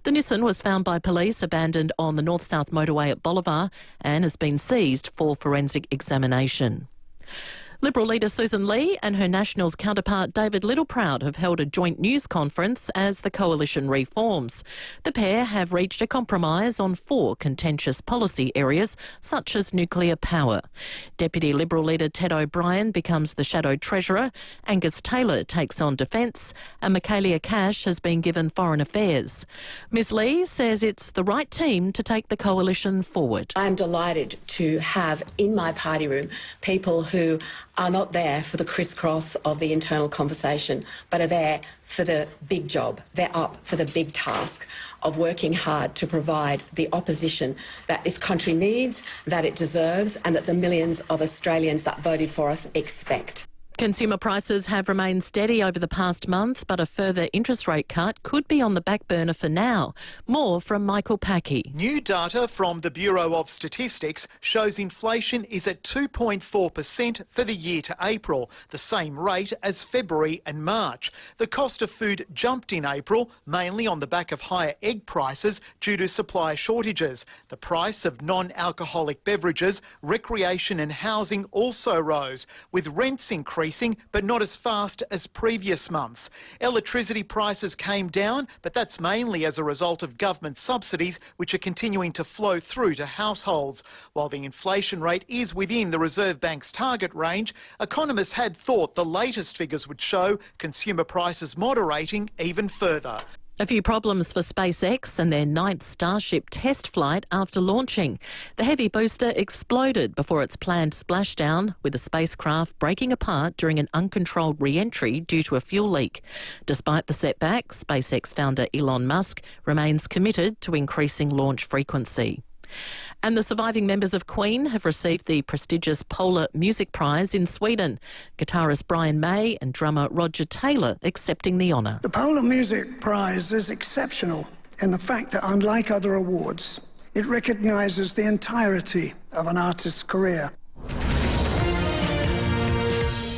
The Nissan was found by police abandoned on the north-south motorway at Bolivar and has been seized for forensic examination. Liberal leader Susan Lee and her Nationals counterpart David Littleproud have held a joint news conference as the coalition reforms. The pair have reached a compromise on 4 contentious policy areas, such as nuclear power. Deputy Liberal leader Ted O'Brien becomes the Shadow Treasurer, Angus Taylor takes on Defence, and Michaelia Cash has been given Foreign Affairs. Ms Lee says it's the right team to take the coalition forward. I'm delighted to have in my party room people who are not there for the crisscross of the internal conversation, but are there for the big job. They're up for the big task of working hard to provide the opposition that this country needs, that it deserves, and that the millions of Australians that voted for us expect. Consumer prices have remained steady over the past month, but a further interest rate cut could be on the back burner for now. More from Michael Packey. New data from the Bureau of Statistics shows inflation is at 2.4% for the year to April, the same rate as February and March. The cost of food jumped in April, mainly on the back of higher egg prices due to supply shortages. The price of non-alcoholic beverages, recreation and housing also rose, with rents increasing but not as fast as previous months. Electricity prices came down, but that's mainly as a result of government subsidies which are continuing to flow through to households. While the inflation rate is within the Reserve Bank's target range, economists had thought the latest figures would show consumer prices moderating even further. A few problems for SpaceX and their 9th Starship test flight after launching. The heavy booster exploded before its planned splashdown, with the spacecraft breaking apart during an uncontrolled re-entry due to a fuel leak. Despite the setback, SpaceX founder Elon Musk remains committed to increasing launch frequency. And the surviving members of Queen have received the prestigious Polar Music Prize in Sweden. Guitarist Brian May and drummer Roger Taylor accepting the honour. The Polar Music Prize is exceptional in the fact that, unlike other awards, it recognises the entirety of an artist's career.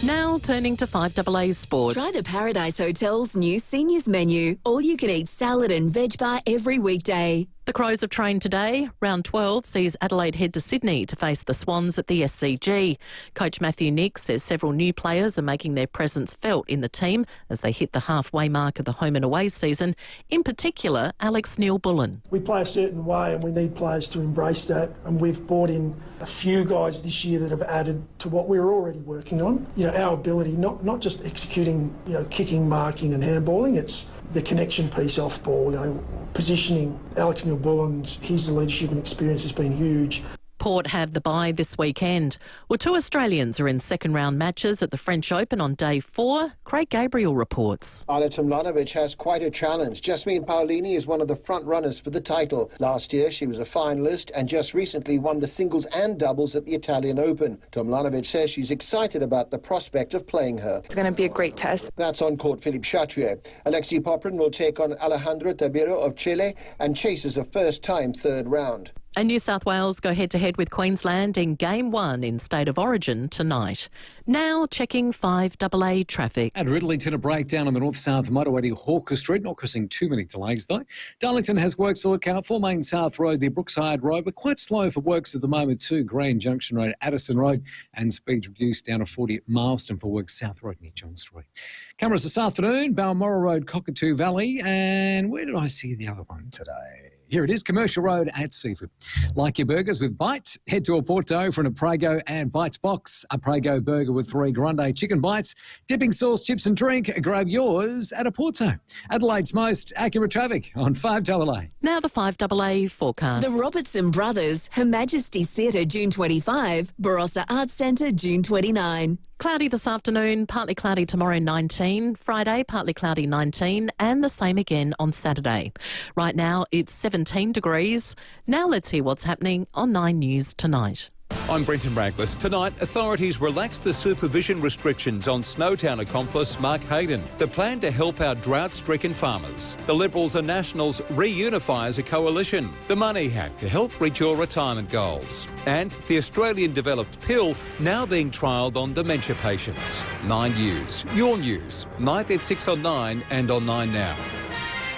Now turning to 5AA Sport. Try the Paradise Hotel's new seniors menu. All you can eat salad and veg bar every weekday. The Crows have trained today. Round 12 sees Adelaide head to Sydney to face the Swans at the SCG. Coach Matthew Nick says several new players are making their presence felt in the team as they hit the halfway mark of the home and away season, in particular Alex Neil-Bullen. We play a certain way and we need players to embrace that, and we've brought in a few guys this year that have added to what we were already working on. You know, our ability, not just executing, kicking, marking and handballing, it's the connection piece off ball, positioning. Alex Neil-Bullen, his leadership and experience has been huge. Port have the bye this weekend. Well, 2 Australians are in second-round matches at the French Open on day 4. Craig Gabriel reports. Ajla Tomljanovic has quite a challenge. Jasmine Paolini is one of the front-runners for the title. Last year, she was a finalist and just recently won the singles and doubles at the Italian Open. Tomljanovic says she's excited about the prospect of playing her. It's going to be a great test. That's on court Philippe Chatrier. Alexei Poprin will take on Alejandro Tabiro of Chile and chases a first-time third round. And New South Wales go head-to-head with Queensland in Game 1 in State of Origin tonight. Now checking 5AA traffic. At Riddlington, a breakdown on the north-south motorway to Hawker Street, not causing too many delays though. Darlington has works to look out for. Main South Road near Brookside Road, but quite slow for works at the moment too. Grand Junction Road, Addison Road, and speeds reduced down to 40 at Marston for works South Road near John Street. Cameras this afternoon, Balmoral Road, Cockatoo Valley, and where did I see the other one today? Here it is, Commercial Road at Seaford. Like your burgers with Bites, head to a Porto for an Prego and Bites box. A Prego burger with 3 grande chicken bites, dipping sauce, chips and drink. Grab yours at a Porto. Adelaide's most accurate traffic on 5AA. Now the 5AA forecast. The Robertson Brothers, Her Majesty's Theatre, June 25, Barossa Arts Centre, June 29. Cloudy this afternoon, partly cloudy tomorrow 19, Friday partly cloudy 19 and the same again on Saturday. Right now it's 17 degrees. Now let's hear what's happening on 9 News tonight. I'm Brenton Raglis. Tonight, authorities relaxed the supervision restrictions on Snowtown accomplice Mark Hayden. The plan to help our drought-stricken farmers. The Liberals and Nationals reunify as a coalition. The money hack to help reach your retirement goals. And the Australian-developed pill now being trialled on dementia patients. 9 News. Your news. 9th at 6 on 9 and on 9 Now.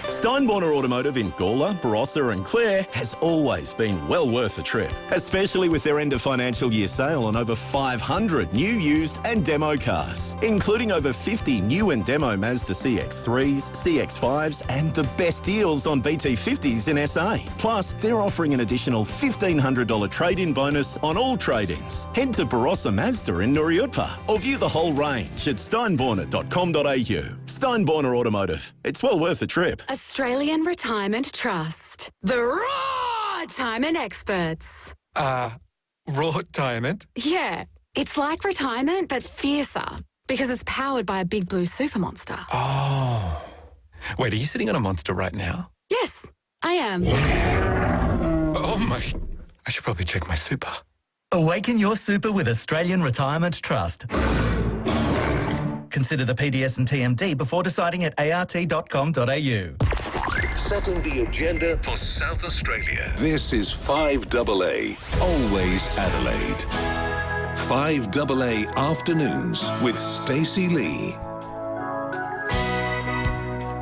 Steinborner Automotive in Gawler, Barossa and Clare has always been well worth a trip, especially with their end of financial year sale on over 500 new, used and demo cars, including over 50 new and demo Mazda CX-3s, CX-5s and the best deals on BT50s in SA. Plus, they're offering an additional $1,500 trade-in bonus on all trade-ins. Head to Barossa Mazda in Nuriutpa or view the whole range at steinborner.com.au. Steinborner Automotive. It's well worth a trip. Australian Retirement Trust. The raw retirement experts. Raw retirement? Yeah, it's like retirement but fiercer because it's powered by a big blue super monster. Oh. Wait, are you sitting on a monster right now? Yes, I am. Oh my, I should probably check my super. Awaken your super with Australian Retirement Trust. Consider the PDS and TMD before deciding at art.com.au. Setting the agenda for South Australia. This is 5AA, always Adelaide. 5AA Afternoons with Stacey Lee.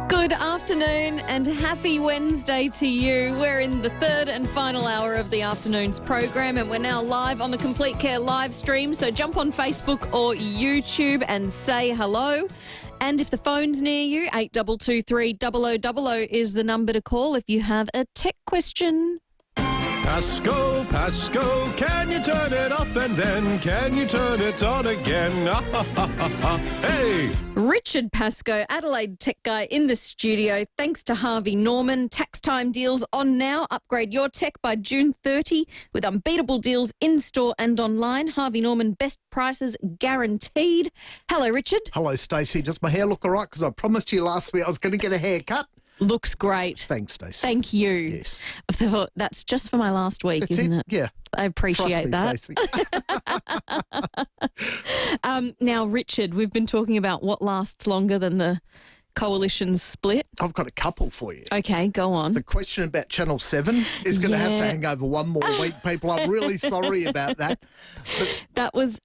Good afternoon and happy Wednesday to you. We're in the third and final hour of the afternoon's program and we're now live on the Complete Care live stream. So jump on Facebook or YouTube and say hello. And if the phone's near you, 8223 0000 is the number to call if you have a tech question. Pasco, can you turn it off and then can you turn it on again? Hey! Richard Pascoe, Adelaide tech guy in the studio. Thanks to Harvey Norman. Tax time deals on now. Upgrade your tech by June 30 with unbeatable deals in-store and online. Harvey Norman, best prices guaranteed. Hello, Richard. Hello, Stacey. Does my hair look all right? Because I promised you last week I was going to get a haircut. Looks great. Thanks, Stacey. Thank you. Yes. I thought that's just for my last week, isn't it? Yeah. I appreciate that. Now, Richard, we've been talking about what lasts longer than the coalition split. I've got a couple for you. Okay, go on. The question about Channel 7 is going to have to hang over one more week, people. I'm really sorry about that. But that was,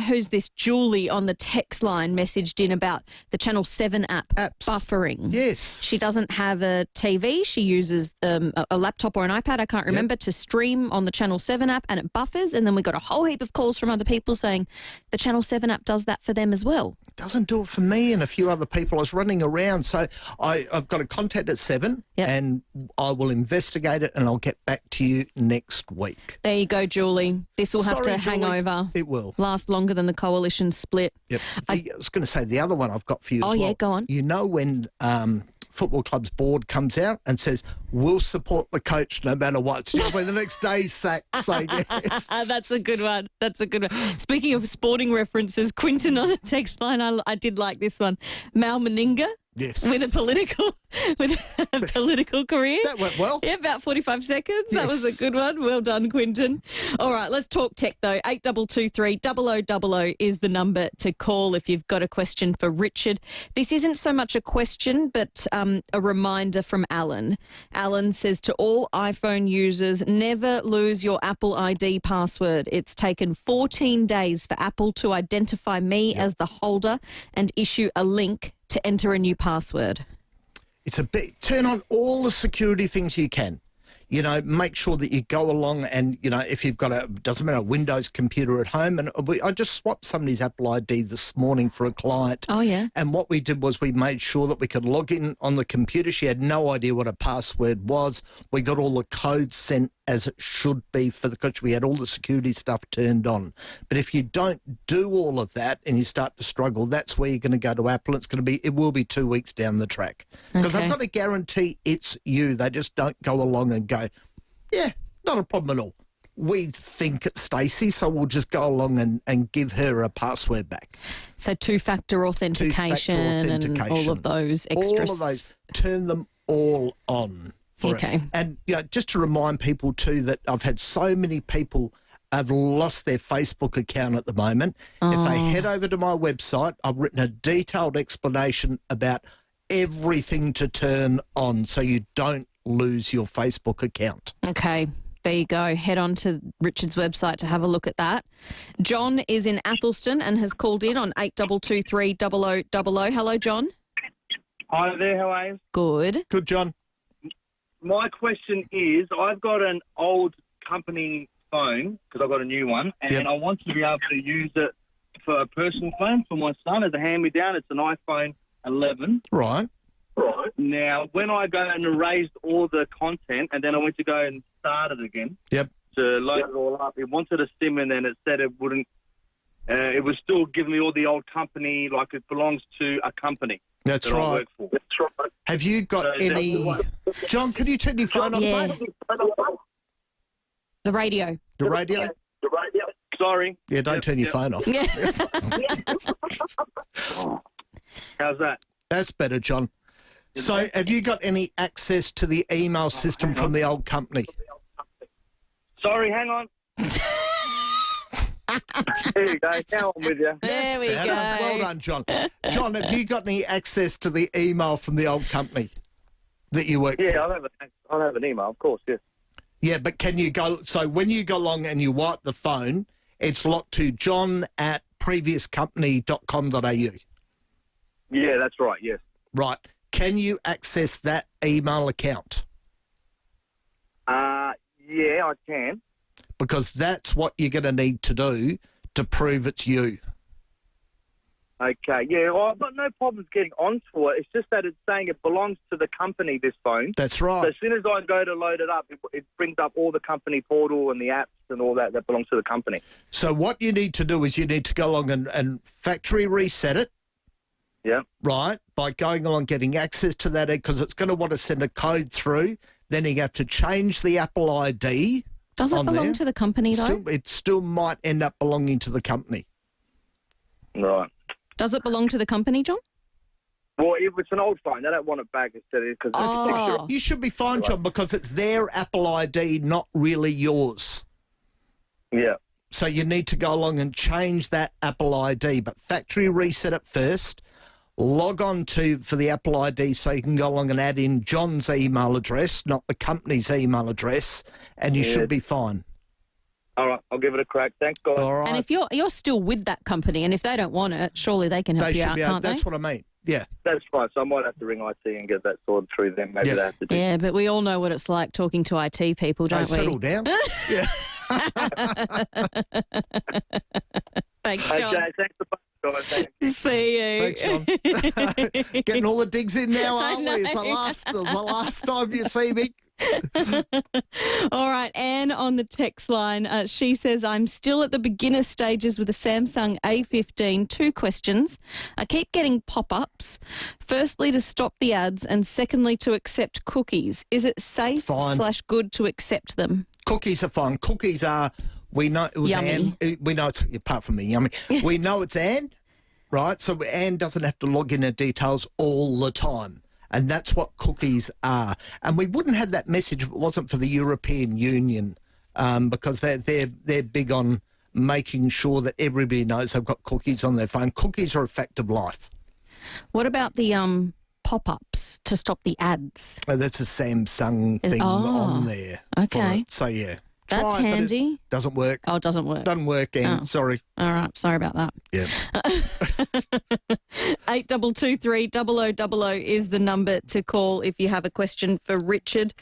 who's this? Julie on the text line messaged in about the Channel 7 apps. Buffering. Yes. She doesn't have a TV. She uses a laptop or an iPad, I can't remember, to stream on the Channel 7 app and it buffers. And then we got a whole heap of calls from other people saying the Channel 7 app does that for them as well. It doesn't do it for me and a few other people. I was running around, so I've got a contact at 7 and I will investigate it and I'll get back to you next week. There you go, Julie. This will have to hang over. It will. Last longer than the coalition split. Yep. I was going to say the other one I've got for you as well. Oh, yeah, go on. You know when football club's board comes out and says, we'll support the coach no matter what. It's usually the next day he's sacked. So, yes. That's a good one. That's a good one. Speaking of sporting references, Quinton on the text line, I did like this one. Mal Meninga. Yes. With a political career. That went well. Yeah, about 45 seconds. Yes. That was a good one. Well done, Quinton. All right, let's talk tech though. 8223 0000 is the number to call if you've got a question for Richard. This isn't so much a question, but a reminder from Alan. Alan says to all iPhone users, never lose your Apple ID password. It's taken 14 days for Apple to identify me as the holder and issue a link to enter a new password. It's a bit, turn on all the security things you can. You know, make sure that you go along and, you know, if you've got doesn't matter, a Windows computer at home. And I just swapped somebody's Apple ID this morning for a client. Oh, yeah. And what we did was we made sure that we could log in on the computer. She had no idea what a password was. We got all the codes sent as it should be for the coach. We had all the security stuff turned on. But if you don't do all of that and you start to struggle, that's where you're going to go to Apple. It will be 2 weeks down the track. Because I've got to guarantee it's you. They just don't go along and go, yeah, not a problem at all. We think it's Stacey, so we'll just go along and give her a password back. So two-factor authentication and all of those extras. All of those, turn them all on. Okay. And you know, just to remind people too that I've had so many people have lost their Facebook account at the moment. If they head over to my website, I've written a detailed explanation about everything to turn on so you don't lose your Facebook account. Okay. There you go. Head on to Richard's website to have a look at that. John is in Athelston and has called in on 8223 0000. Hello, John. Hi there, how are you? Good. Good, John. My question is, I've got an old company phone, because I've got a new one, and I want to be able to use it for a personal phone for my son as a hand-me-down. It's an iPhone 11. Right. Now, when I go and erased all the content, and then I went to go and start it again to load it all up, it wanted a SIM, and then it said it wouldn't. It was still giving me all the old company, like it belongs to a company. That's that I right. work for. That's right. Have you got any... John, can you turn your phone off, mate? The radio. The radio? Sorry. Yeah, don't turn your phone off. Yeah. How's that? That's better, John. So have you got any access to the email system from the old company? Sorry, hang on. There you go. Now I'm with you. There we go. Well done, John. John, have you got any access to the email from the old company that you work for? Yeah, I'll have an email, of course, yes. Yeah, but can you go... So when you go along and you wipe the phone, it's locked to john@previouscompany.com.au. Yeah, that's right, yes. Right. Can you access that email account? Yeah, I can. Because that's what you're going to need to do to prove it's you. Okay, yeah, well, I've got no problems getting onto it. It's just that it's saying it belongs to the company, this phone. That's right. So as soon as I go to load it up, it brings up all the company portal and the apps and all that belongs to the company. So what you need to do is you need to go along and factory reset it. Yeah. Right, by going along getting access to that, because it's going to want to send a code through. Then you have to change the Apple ID. Does it belong to the company, though? It still might end up belonging to the company. Right. Does it belong to the company, John? Well, if it's an old phone, they don't want it back instead of... Cause You should be fine, John, because it's their Apple ID, not really yours. Yeah. So you need to go along and change that Apple ID, but factory reset it first. Log on for the Apple ID so you can go along and add in John's email address, not the company's email address, and you should be fine. All right, I'll give it a crack. Thanks, guys. All right. And if you're still with that company, and if they don't want it, surely they can help you out, can't they? That's what I mean. Yeah. That's fine. So I might have to ring IT and get that sorted through them. Maybe they have to do. Yeah, but we all know what it's like talking to IT people, don't we? Settle down. Yeah. Thanks, John. Okay, thanks for guys. See you. Thanks, John. Getting all the digs in now, aren't we? It's the last time you see me. All right, Anne on the text line. She says, I'm still at the beginner stages with a Samsung A15. 2 questions. I keep getting pop-ups. Firstly, to stop the ads, and secondly, to accept cookies. Is it safe / good to accept them? Cookies are fine. Cookies are... We know it was yummy. Anne. We know it's, apart from me, yummy. We know it's Anne, right? So Anne doesn't have to log in her details all the time. And that's what cookies are. And we wouldn't have that message if it wasn't for the European Union, because they're big on making sure that everybody knows they've got cookies on their phone. Cookies are a fact of life. What about the pop-ups to stop the ads? Oh, that's a Samsung thing on there. Okay. So, yeah. That's handy. Doesn't work. Oh, it doesn't work. Doesn't work, Anne. Sorry. All right. Sorry about that. Yeah. 8223 0000 is the number to call if you have a question for Richard.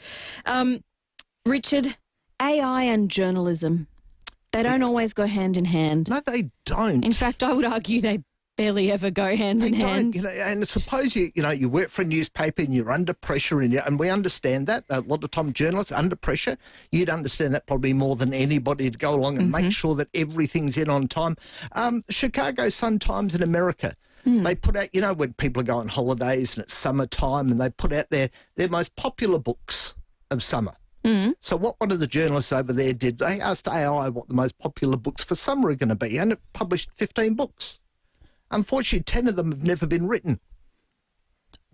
Richard, AI and journalism, they don't always go hand in hand. No, they don't. In fact, I would argue they barely ever go hand in hand. You know, and suppose you work for a newspaper and you're under pressure, and we understand that. A lot of time journalists are under pressure. You'd understand that probably more than anybody, to go along and make sure that everything's in on time. Chicago Sun-Times in America, they put out, when people go on holidays and it's summertime, and they put out their most popular books of summer. So what one of the journalists over there did, they asked AI what the most popular books for summer are going to be, and it published 15 books. Unfortunately, 10 of them have never been written.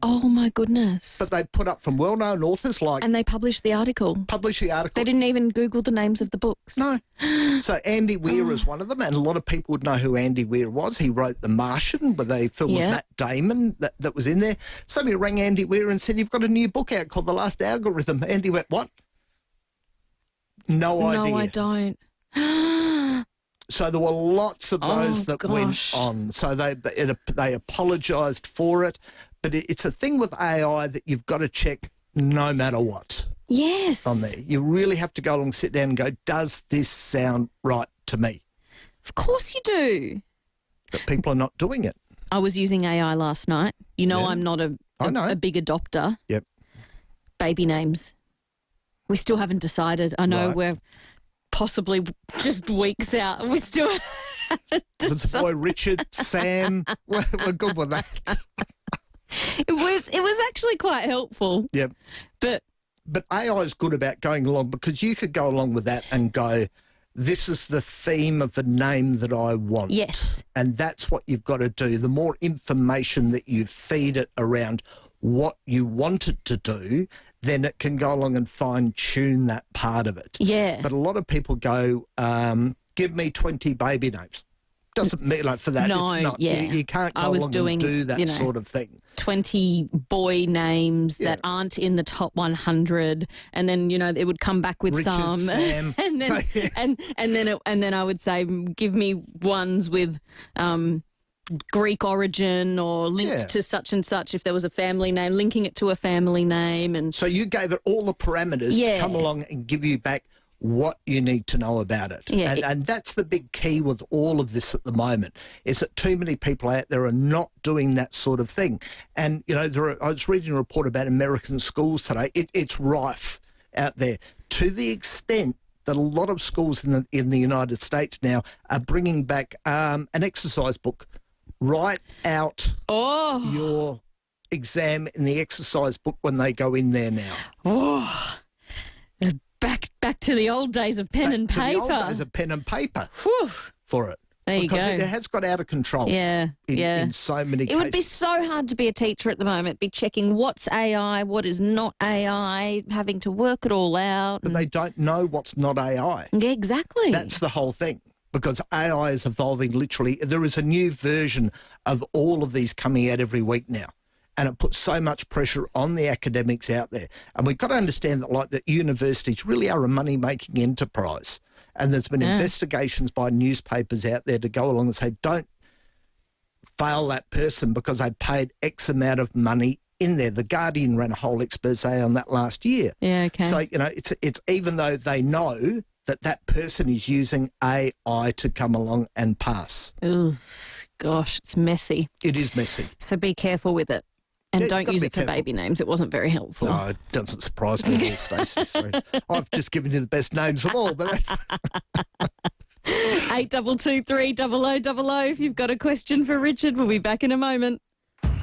Oh, my goodness. But they put up from well-known authors like... And they published the article. They didn't even Google the names of the books. No. So Andy Weir is one of them, and a lot of people would know who Andy Weir was. He wrote The Martian, with a film with Matt Damon that was in there. Somebody rang Andy Weir and said, you've got a new book out called The Last Algorithm. Andy went, what? No idea. No, I don't. So there were lots of those that went on. So they apologised for it, But it's a thing with AI that you've got to check no matter what. Yes. On there. You really have to go along, sit down and go, does this sound right to me? Of course you do. But people are not doing it. I was using AI last night. You know, Yeah. I'm not a big adopter. Yep. Baby names. We still haven't decided. I know Right. we're possibly just weeks out. We still haven't It's decided. boy Richard, Sam. We're good with that. It was actually quite helpful. Yep. But AI is good about going along, because you could go along with that and go, this is the theme of the name that I want. Yes. And that's what you've got to do. The more information that you feed it around what you want it to do, then it can go along and fine-tune that part of it. Yeah. But a lot of people go, give me 20 baby names. Doesn't mean like for that. No, it's not. yeah. You can't go I was along doing, and do that you know, sort of thing. 20 boy names Yeah. that aren't in the top 100, and then it would come back with Richard, some, Sam. and then So, yes. and then I would say, give me ones with Greek origin or linked Yeah. to such and such. If there was a family name, linking it to a family name, and So you gave it all the parameters Yeah. to come along and give you back what you need to know about it. Yeah, And that's the big key with all of this at the moment, is that too many people out there are not doing that sort of thing. And, I was reading a report about American schools today. It's rife out there to the extent that a lot of schools in the United States now are bringing back an exercise book. Write out your exam in the exercise book when they go in there now. oh, back to the old days of pen and To the paper. old days of pen and paper Whew. for it. There you because go. it has got out of control. Yeah, in so many It cases. would be so hard to be a teacher at the moment, be checking what's AI, what is not AI, having to work it all out. But they don't know what's not AI. Yeah, exactly. That's the whole thing. Because AI is evolving literally. There is a new version of all of these coming out every week now. And it puts so much pressure on the academics out there. And we've got to understand that universities really are a money-making enterprise. And there's been investigations by newspapers out there to go along and say, don't fail that person because they paid X amount of money in there. The Guardian ran a whole expose on that last year. Yeah, okay. So, it's even though they know that person is using AI to come along and pass. Ooh, gosh, it's messy. It is messy. So be careful with it. And Yeah, don't gotta use be it for careful. baby names. It wasn't very helpful. No, it doesn't surprise me at all, Stacey. So I've just given you the best names of all, but that's... 8223 0000 if you've got a question for Richard. We'll be back in a moment.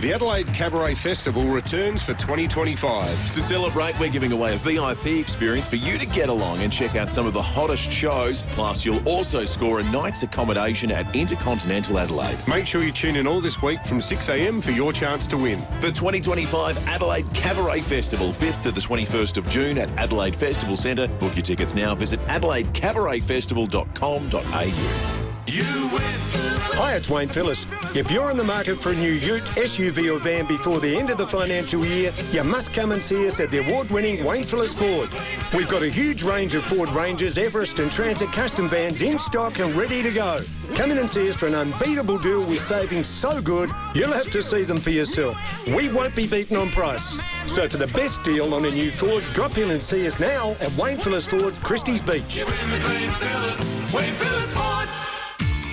The Adelaide Cabaret Festival returns for 2025. To celebrate, we're giving away a VIP experience for you to get along and check out some of the hottest shows. Plus, you'll also score a night's accommodation at Intercontinental Adelaide. Make sure you tune in all this week from 6 a.m. for your chance to win. The 2025 Adelaide Cabaret Festival, 5th to the 21st of June at Adelaide Festival Centre. Book your tickets now. Visit adelaidecabaretfestival.com.au. You win! Hi, it's Wayne Phillips. If you're in the market for a new ute, SUV or van before the end of the financial year, you must come and see us at the award-winning Wayne Phillips Ford. We've got a huge range of Ford Rangers, Everest and Transit custom vans in stock and ready to go. Come in and see us for an unbeatable deal with savings so good, you'll have to see them for yourself. We won't be beaten on price. So for the best deal on a new Ford, drop in and see us now at Wayne Phillips Ford, Christie's Beach.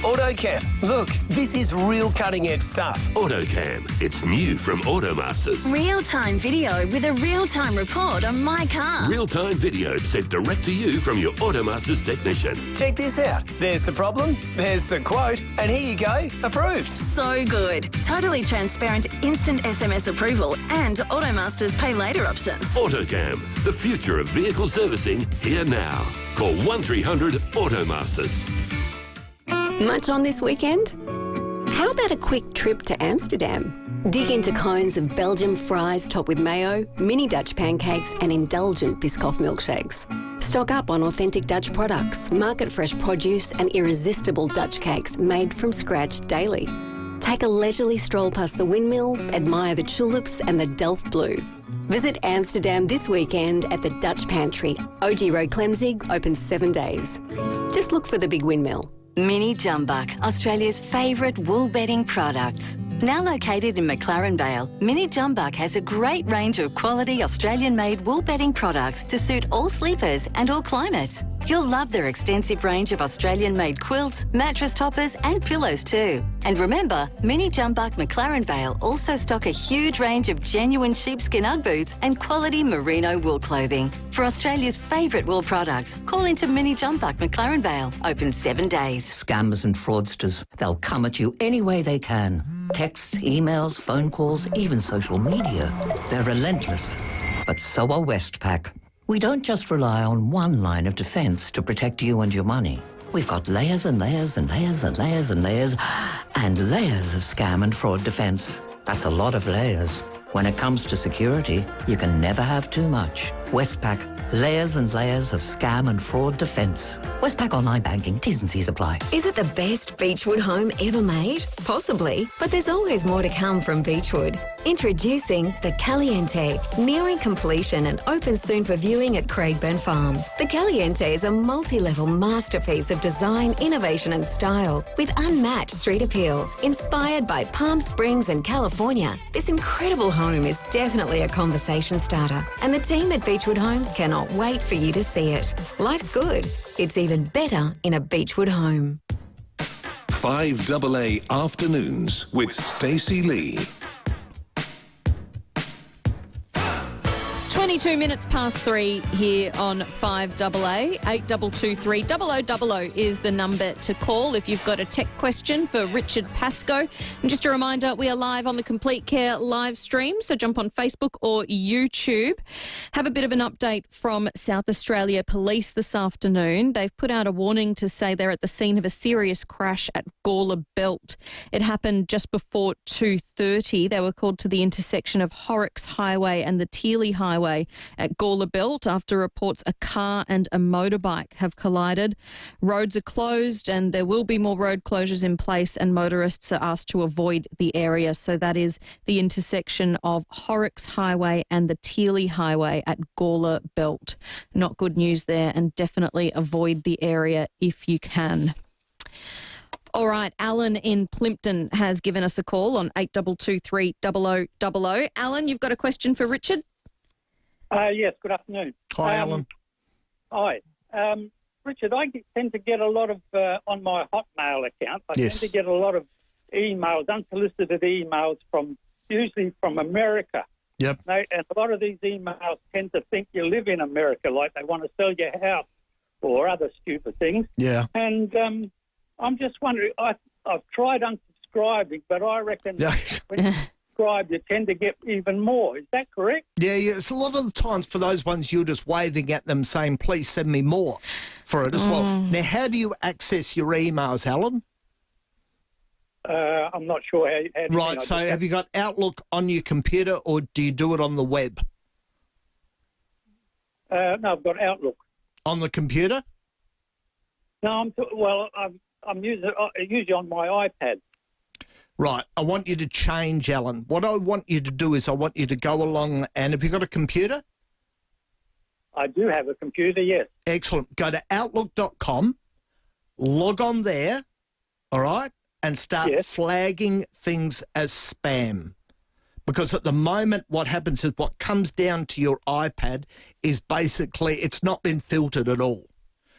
AutoCam. Look, this is real cutting-edge stuff. AutoCam. It's new from Automasters. Real-time video with a real-time report on my car. Real-time video sent direct to you from your Automasters technician. Check this out. There's the problem, there's the quote, and here you go, approved. So good. Totally transparent, instant SMS approval and Automasters pay later options. AutoCam. The future of vehicle servicing here now. Call 1300 Automasters. Much on this weekend? How about a quick trip to Amsterdam? Dig into cones of Belgian fries topped with mayo, mini Dutch pancakes and indulgent Biscoff milkshakes. Stock up on authentic Dutch products, market-fresh produce and irresistible Dutch cakes made from scratch daily. Take a leisurely stroll past the windmill, admire the tulips and the Delft Blue. Visit Amsterdam this weekend at the Dutch Pantry. OG Road Clemzig, open 7 days. Just look for the big windmill. Mini Jumbuck, Australia's favourite wool bedding products. Now located in McLaren Vale, Mini Jumbuck has a great range of quality Australian-made wool bedding products to suit all sleepers and all climates. You'll love their extensive range of Australian-made quilts, mattress toppers and pillows too. And remember, Mini Jumbuck McLaren Vale also stock a huge range of genuine sheepskin Ugg boots and quality merino wool clothing. For Australia's favourite wool products, call into Mini Jumbuck McLaren Vale, open 7 days. Scammers and fraudsters, they'll come at you any way they can. Texts, emails, phone calls, even social media. They're relentless. But so are Westpac. We don't just rely on one line of defence to protect you and your money. We've got layers and layers and layers and layers and layers and layers of scam and fraud defence. That's a lot of layers. When it comes to security, you can never have too much. Westpac, layers and layers of scam and fraud defence. Westpac Online Banking, T's and C's apply. Is it the best Beechwood home ever made? Possibly, but there's always more to come from Beechwood. Introducing the Caliente, nearing completion and open soon for viewing at Craigburn Farm. The Caliente is a multi-level masterpiece of design, innovation and style with unmatched street appeal. Inspired by Palm Springs and California, this incredible home is definitely a conversation starter, and the team at Beechwood Homes cannot wait for you to see it. Life's good. It's even better in a Beechwood home. 5AA Afternoons with Stacey Lee. 22 minutes past 3 here on 5AA. 8223 0000 is the number to call if you've got a tech question for Richard Pascoe. And just a reminder, we are live on the Complete Care live stream, so jump on Facebook or YouTube. Have a bit of an update from South Australia Police this afternoon. They've put out a warning to say they're at the scene of a serious crash at Gawler Belt. It happened just before 2:30. They were called to the intersection of Horrocks Highway and the Teely Highway at Gawler Belt after reports a car and a motorbike have collided. Roads are closed and there will be more road closures in place, and motorists are asked to avoid the area. So that is the intersection of Horrocks Highway and the Teely Highway at Gawler Belt. Not good news there, and definitely avoid the area if you can. All right, Alan in Plympton has given us a call on 8223 0000. Alan, you've got a question for Richard? Yes, good afternoon. Hi, Alan. Hi. Richard, I tend to get a lot of, on my Hotmail account, I tend to get a lot of emails, unsolicited emails usually from America. Yep. And a lot of these emails tend to think you live in America, like they want to sell your house or other stupid things. Yeah. And I'm just wondering, I've tried unsubscribing, but I reckon when you subscribe, you tend to get even more. Is that correct? Yeah, it's a lot of the times for those ones you're just waving at them saying, please send me more for it as well. Now, how do you access your emails, Alan? I'm not sure how to Right, so have you got Outlook on your computer or do you do it on the web? No, I've got Outlook. On the computer? No, I'm usually on my iPad. Right, I want you to change, Alan. What I want you to do is I want you to go along, and have you got a computer? I do have a computer, yes. Excellent. Go to outlook.com, log on there, all right, and start flagging things as spam. Because at the moment what happens is what comes down to your iPad is basically it's not been filtered at all.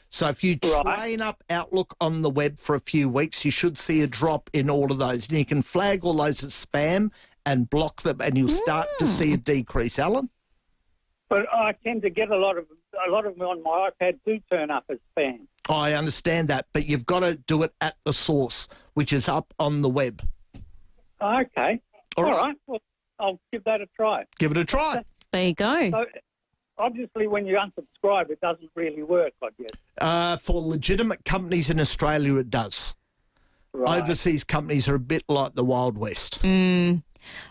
So if you train up Outlook on the web for a few weeks, you should see a drop in all of those. And you can flag all those as spam and block them, and you'll start to see a decrease, Alan. But I tend to get a lot of them on my iPad do turn up as spam. I understand that, but you've got to do it at the source, which is up on the web. Okay. All right. Well, I'll give that a try. Give it a try. There you go. So, obviously, when you unsubscribe, it doesn't really work, I guess. For legitimate companies in Australia, it does. Right. Overseas companies are a bit like the Wild West. Okay.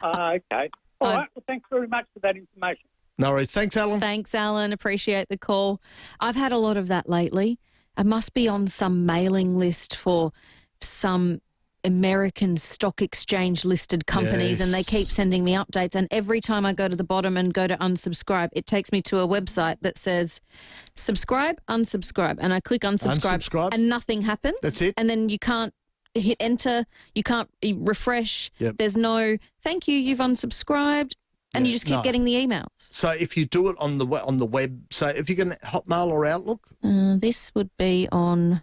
All right. Well, thanks very much for that information. No worries. Thanks, Alan. Thanks, Alan. Appreciate the call. I've had a lot of that lately. I must be on some mailing list for some American stock exchange listed companies, and they keep sending me updates, and every time I go to the bottom and go to unsubscribe, it takes me to a website that says subscribe, unsubscribe, and I click unsubscribe and nothing happens. That's it. And then you can't hit enter. You can't refresh. Yep. There's no thank you. You've unsubscribed, and you just keep getting the emails. So if you do it on the web, so if you're going to Hotmail or Outlook, this would be on.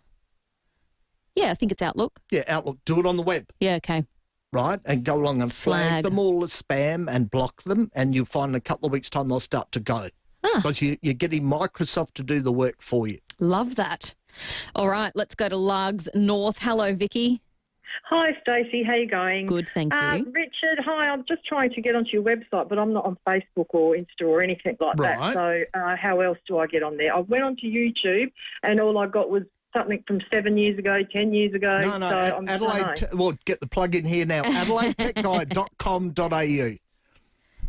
Yeah, I think it's Outlook. Yeah, Outlook. Do it on the web. Yeah, okay. Right, and go along and flag them all as spam and block them, and you'll find in a couple of weeks' time they'll start to go. Because you're getting Microsoft to do the work for you. Love that. All right, let's go to Largs North. Hello, Vicky. Hi, Stacey. How you going? Good, thank you. Richard, hi. I'm just trying to get onto your website, but I'm not on Facebook or Insta or anything like that. So how else do I get on there? I went onto YouTube, and all I got was something from 7 years ago, 10 years ago. No, so Adelaide, well, get the plug in here now, adelaidetechguide.com.au.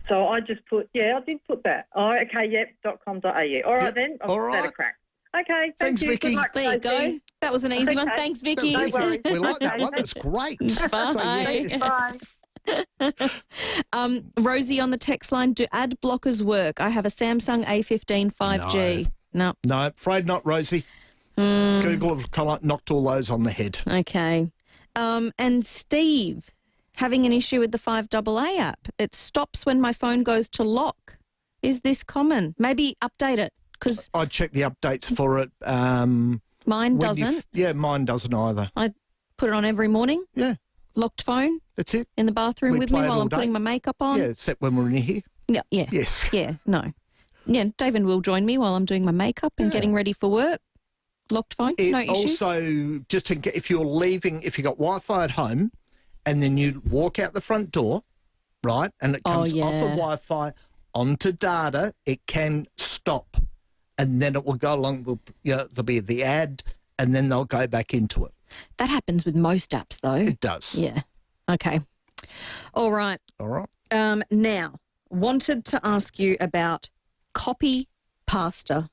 So I just put, I did put that. Oh, okay, .com.au. All right, then. I'll give that a crack. Okay, thanks, Vicky. There you go. That was an easy one. Thanks, Vicky. No worries. We like that one. That's great. Bye. Bye. Rosie on the text line, do ad blockers work? I have a Samsung A15 5G. No. No, afraid not, Rosie. Google have kind of knocked all those on the head. Okay. And Steve, having an issue with the FIVEAA app. It stops when my phone goes to lock. Is this common? Maybe update it. Because I check the updates for it. Mine doesn't. Mine doesn't either. I put it on every morning. Yeah. Locked phone. That's it. In the bathroom with me while I'm putting my makeup on. Yeah, except when we're in here. Yeah. Yes. Yeah, no. Yeah, David will join me while I'm doing my makeup and getting ready for work. Locked phone, no issues. Also, just to get, if you're leaving, if you've got Wi-Fi at home and then you walk out the front door, right, and it comes off of Wi-Fi onto data, it can stop. And then it will go along, there'll be the ad, and then they'll go back into it. That happens with most apps, though. It does. Yeah. Okay. All right. Now, wanted to ask you about copy pasta.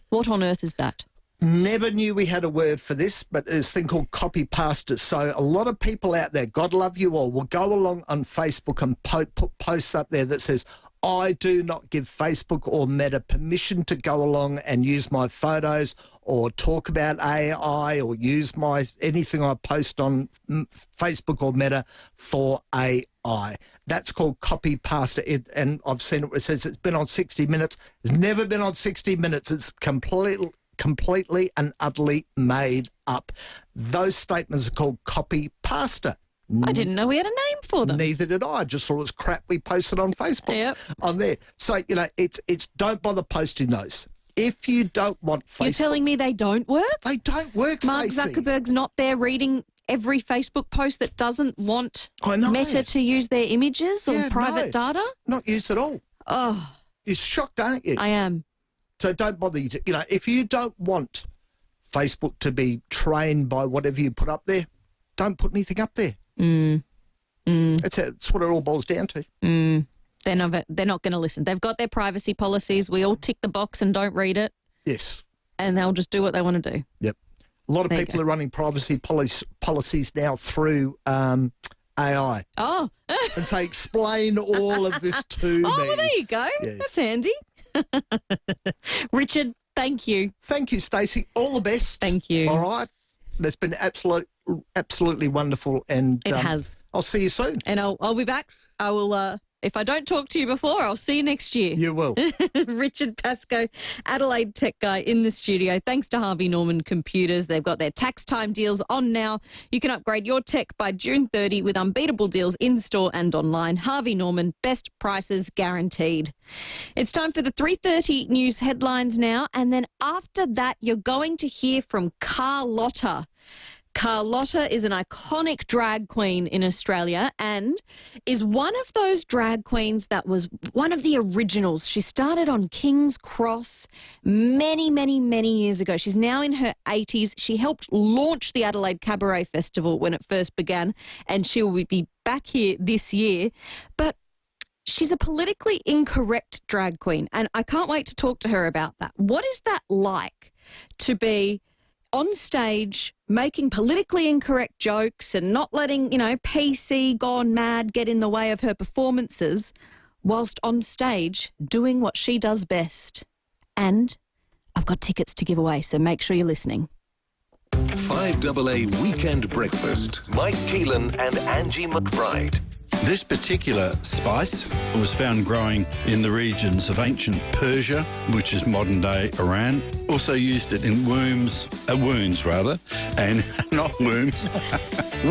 What on earth is that? Never knew we had a word for this, but there's a thing called copy pasta. So a lot of people out there, God love you all, will go along on Facebook and put posts up there that says, I do not give Facebook or Meta permission to go along and use my photos or talk about AI or use anything I post on Facebook or Meta for AI. That's called copy pasta. And I've seen it says it's been on 60 Minutes. It's never been on 60 Minutes. It's completely and utterly made up. Those statements are called copy pasta. I didn't know we had a name for them. Neither did I. I just thought it was crap we posted on Facebook. On there. So, it's don't bother posting those. If you don't want Facebook... You're telling me they don't work? They don't work, Mark Stacey. Zuckerberg's not there reading every Facebook post that doesn't want Meta to use their images or private data? Not used at all. Oh. You're shocked, aren't you? I am. So don't bother. If you don't want Facebook to be trained by whatever you put up there, don't put anything up there. That's what it all boils down to. They're not going to listen. They've got their privacy policies. We all tick the box and don't read it. Yes. And they'll just do what they want to do. Yep. A lot of people are running privacy policies now through AI. Oh. And say, explain all of this to me. Oh, well, there you go. Yes. That's handy. Richard, thank you. Thank you, Stacey. All the best. Thank you. All right. It's been absolutely wonderful, and it has. I'll see you soon. And I'll be back. I will. If I don't talk to you before, I'll see you next year. You will. Richard Pascoe, Adelaide Tech Guy in the studio. Thanks to Harvey Norman Computers. They've got their tax time deals on now. You can upgrade your tech by June 30 with unbeatable deals in-store and online. Harvey Norman, best prices guaranteed. It's time for the 3:30 news headlines now. And then after that, you're going to hear from Carlotta. Carlotta is an iconic drag queen in Australia and is one of those drag queens that was one of the originals. She started on King's Cross many, many, many years ago. She's now in her 80s. She helped launch the Adelaide Cabaret Festival when it first began, and she will be back here this year. But she's a politically incorrect drag queen, and I can't wait to talk to her about that. What is that like to be on stage making politically incorrect jokes and not letting, PC gone mad get in the way of her performances whilst on stage doing what she does best? And I've got tickets to give away, so make sure you're listening. 5AA Weekend Breakfast. Mike Keelan and Angie McBride. This particular spice was found growing in the regions of ancient Persia, which is modern-day Iran. Also used it in wounds, and not wombs.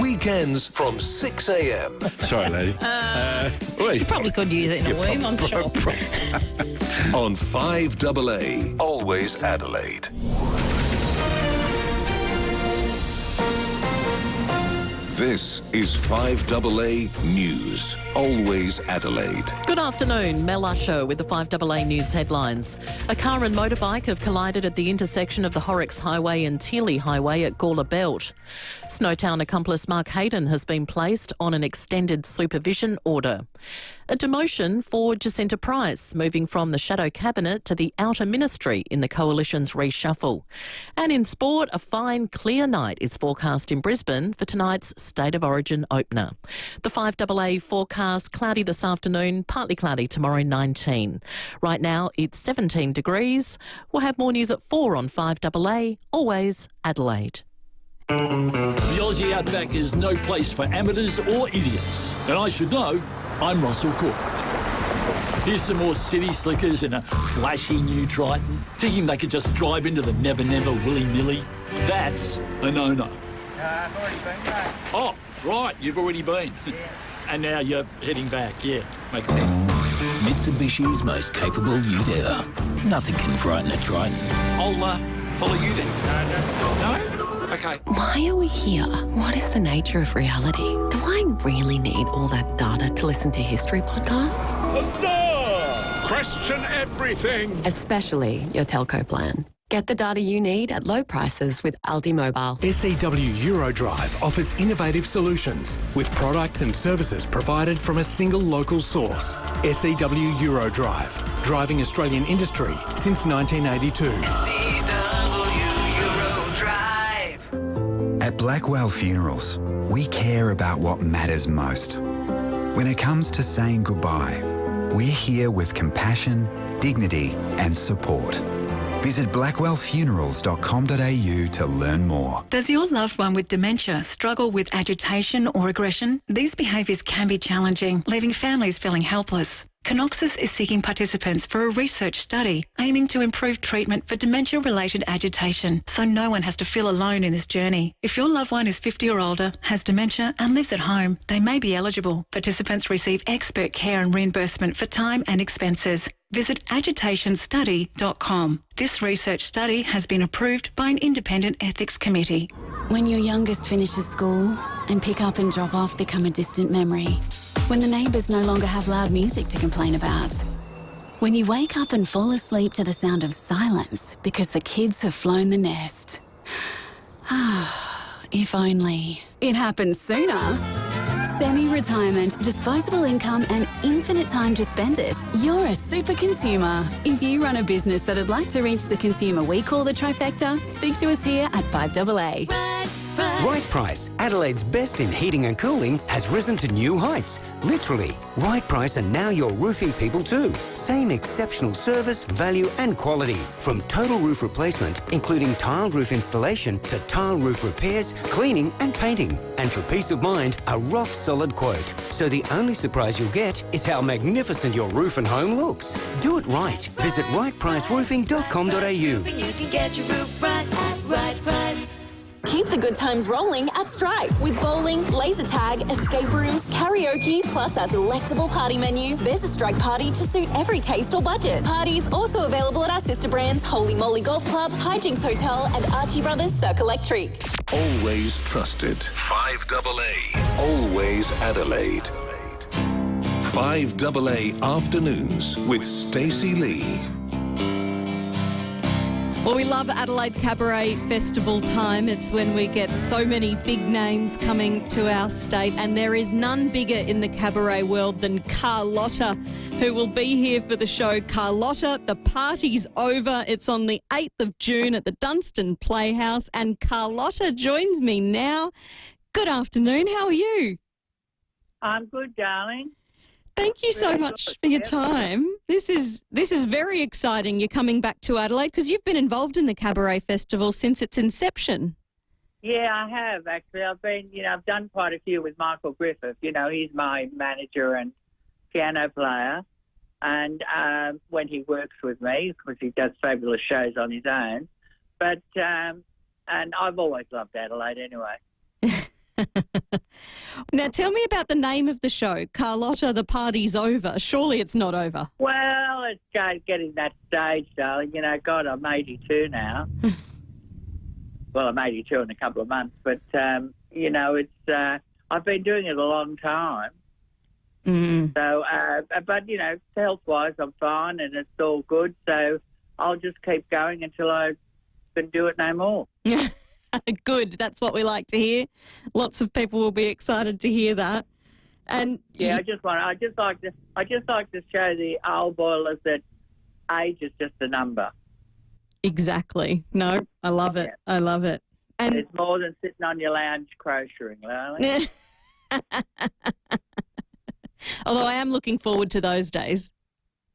Weekends from 6 a.m. Sorry, lady. You probably could use it in a womb, I'm sure. On 5AA, Always Adelaide. This is 5AA News, Always Adelaide. Good afternoon, Mel Usher with the 5AA News headlines. A car and motorbike have collided at the intersection of the Horrocks Highway and Teely Highway at Gawler Belt. Snowtown accomplice Mark Hayden has been placed on an extended supervision order. A demotion for Jacinta Price, moving from the shadow cabinet to the outer ministry in the coalition's reshuffle. And in sport, a fine, clear night is forecast in Brisbane for tonight's State of Origin opener. The 5AA forecast, cloudy this afternoon, partly cloudy tomorrow, 19. Right now, it's 17 degrees. We'll have more news at 4 on 5AA, Always Adelaide. The Aussie Outback is no place for amateurs or idiots. And I should know, I'm Russell Court. Here's some more city slickers in a flashy new Triton, thinking they could just drive into the Never Never willy-nilly. That's a no-no. I've already been back. Oh, right, you've already been. Yeah. And now you're heading back, yeah, makes sense. Mitsubishi's most capable ute ever. Nothing can frighten a Triton. I'll follow you then. No? Okay. Why are we here? What is the nature of reality? Do I really need all that data to listen to history podcasts? Huzzah! Question everything! Especially your telco plan. Get the data you need at low prices with Aldi Mobile. SEW Eurodrive offers innovative solutions with products and services provided from a single local source. SEW Eurodrive, driving Australian industry since 1982. At Blackwell Funerals, we care about what matters most. When it comes to saying goodbye, we're here with compassion, dignity and support. Visit blackwellfunerals.com.au to learn more. Does your loved one with dementia struggle with agitation or aggression? These behaviours can be challenging, leaving families feeling helpless. Canoxus is seeking participants for a research study aiming to improve treatment for dementia-related agitation, so no one has to feel alone in this journey. If your loved one is 50 or older, has dementia and lives at home, they may be eligible. Participants receive expert care and reimbursement for time and expenses. Visit agitationstudy.com. This research study has been approved by an independent ethics committee. When your youngest finishes school and pick up and drop off become a distant memory. When the neighbours no longer have loud music to complain about. When you wake up and fall asleep to the sound of silence because the kids have flown the nest. If only. It happens sooner. Semi-retirement, disposable income and infinite time to spend it. You're a super consumer. If you run a business that'd like to reach the consumer we call the trifecta, speak to us here at 5AA. Right Price, Adelaide's best in heating and cooling, has risen to new heights. Literally, Right Price are now your roofing people too. Same exceptional service, value and quality. From total roof replacement, including tiled roof installation, to tile roof repairs, cleaning and painting. And for peace of mind, a rock-solid quote. So the only surprise you'll get is how magnificent your roof and home looks. Do it right. Visit rightpriceroofing.com.au. You can get your roof right at Right Price. Keep the good times rolling at Stripe with bowling, laser tag, escape rooms, karaoke, plus our delectable party menu. There's a Strike party to suit every taste or budget. Parties also available at our sister brands Holy Moly Golf Club, Hijinks Hotel and Archie Brothers Cirque Electric. Always trusted. 5AA. Always Adelaide. 5AA Afternoons with Stacey Lee. Well, we love Adelaide Cabaret Festival time. It's when we get so many big names coming to our state, and there is none bigger in the cabaret world than Carlotta, who will be here for the show. Carlotta, the party's over. It's on the 8th of June at the Dunstan Playhouse, and Carlotta joins me now. Good afternoon. How are you? I'm good, darling. Thank you so much for your time. This is very exciting. You're coming back to Adelaide because you've been involved in the Cabaret Festival since its inception. Yeah, I have, actually. I've done quite a few with Michael Griffith. He's my manager and piano player. And when he works with me, because he does fabulous shows on his own. But, and I've always loved Adelaide anyway. Now, tell me about the name of the show, Carlotta, the Party's Over. Surely it's not over. Well, it's getting that stage, darling. God, I'm 82 now. Well, I'm 82 in a couple of months. But, it's I've been doing it a long time. Mm. So, but, health-wise, I'm fine and it's all good. So I'll just keep going until I can do it no more. Good. That's what we like to hear. Lots of people will be excited to hear that. And yeah, I just like to show the old boilers that age is just a number. Exactly. No, I love it. I love it. And it's more than sitting on your lounge crocheting, darling. Although I am looking forward to those days.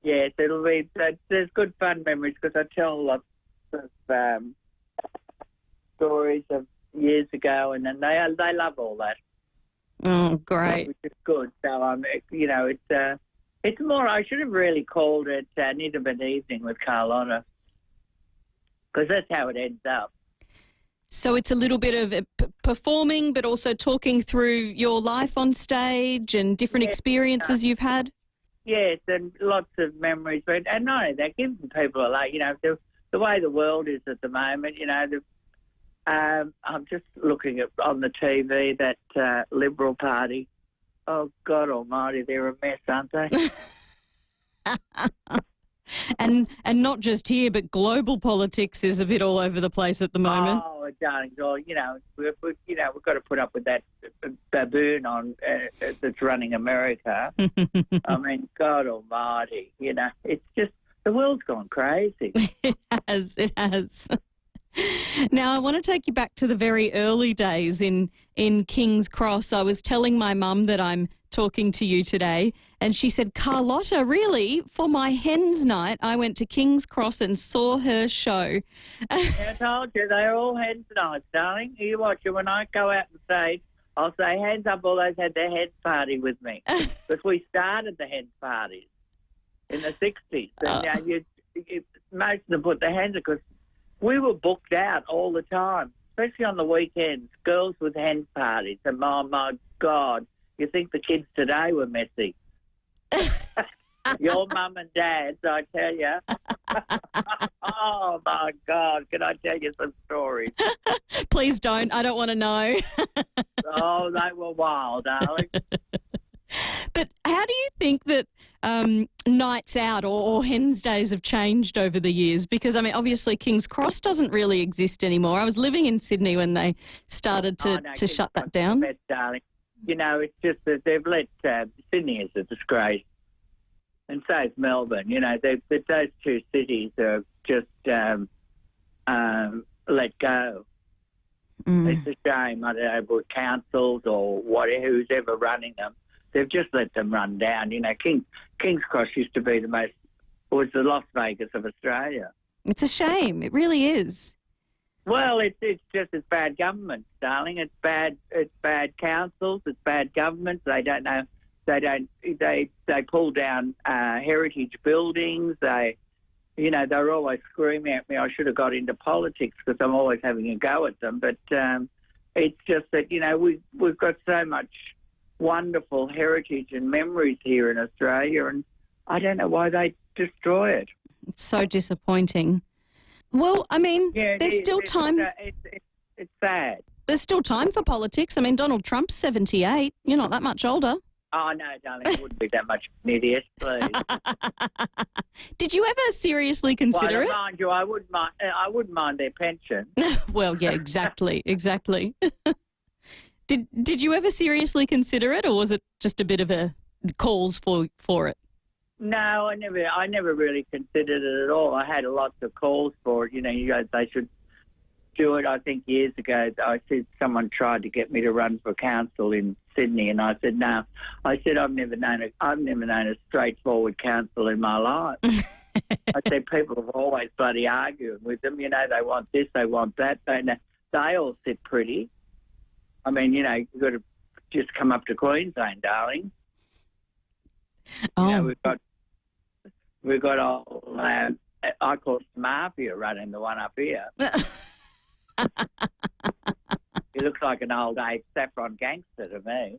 Yes, it'll be. There's good fun memories because I tell lots of stories of years ago, and then they love all that. Oh, great! Which is good. So it's more. I should have really called it Intimate Evening with Carlotta, because that's how it ends up. So it's a little bit of performing, but also talking through your life on stage and different experiences you've had. Yes, and lots of memories. And not only that, giving people a lot. The way the world is at the moment. I'm just looking at on the TV that Liberal Party. Oh God Almighty, they're a mess, aren't they? And not just here, but global politics is a bit all over the place at the moment. Oh, darling, we've got to put up with that baboon that's running America. I mean, God Almighty, it's just the world's gone crazy. It has. Now, I want to take you back to the very early days in King's Cross. I was telling my mum that I'm talking to you today, and she said, Carlotta, really? For my hen's night, I went to King's Cross and saw her show. I told you, they're all hen's nights, darling. You watch it. When I go out and say, I'll say, hands up, all those had their hen party with me. Because we started the hen parties in the 60s. And most of them put their hands up because we were booked out all the time, especially on the weekends, girls with hen parties. And my God, you think the kids today were messy. Your mum and dad's, I tell you. Oh, my God, can I tell you some stories? Please don't. I don't want to know. Oh, they were wild, darling. But how do you think that nights out or hens days have changed over the years? Because, I mean, obviously King's Cross doesn't really exist anymore. I was living in Sydney when they started to shut that down. Best, darling. It's just that they've let Sydney is a disgrace. And so is Melbourne. Those two cities are just let go. It's a shame. I don't know, with councils or who's ever running them. They've just let them run down. King's Cross used to be was the Las Vegas of Australia. It's a shame. It really is. Well, it's bad government, darling. It's bad councils. It's bad governments. They don't know. They pull down heritage buildings. They're always screaming at me. I should have got into politics because I'm always having a go at them. But it's just that we've got so much wonderful heritage and memories here in Australia, and I don't know why they destroy it. It's so disappointing. Well, I mean, there's still time. It's sad. There's still time for politics. I mean, Donald Trump's 78. You're not that much older. Oh, no, darling, I wouldn't be that much of an idiot, please. Did you ever seriously consider it? Mind you, I wouldn't mind their pension. Well, yeah, exactly. Did you ever seriously consider it, or was it just a bit of a calls for it? No, I never really considered it at all. I had lots of calls for it. They should do it. I think years ago, I said someone tried to get me to run for council in Sydney, and I said no. I said I've never known a straightforward council in my life. I said people have always bloody arguing with them. They want this, they want that. they all sit pretty. I mean, you know, you've got to just come up to Queensland, darling. Oh. You know, we've got all, I call it mafia running the one up here. He looks like an old age saffron gangster to me.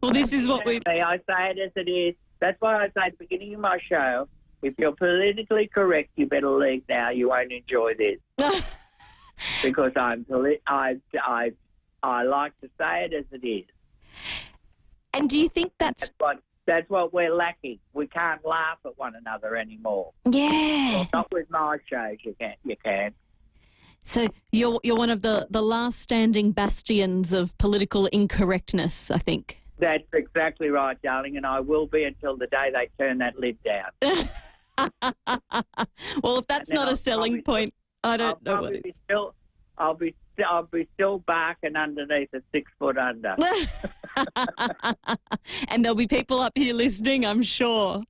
Well, this is what we... I say it as it is. That's why I say at the beginning of my show, if you're politically correct, you better leave now. You won't enjoy this. Because I like to say it as it is. And do you think that's what we're lacking? We can't laugh at one another anymore. Yeah. Well, not with my shows. You can. So you're one of the last standing bastions of political incorrectness, I think. That's exactly right, darling, and I will be until the day they turn that lid down. Well, if that's not a selling point, I don't know what is. I'll be still barking underneath a 6 foot under. And there'll be people up here listening, I'm sure.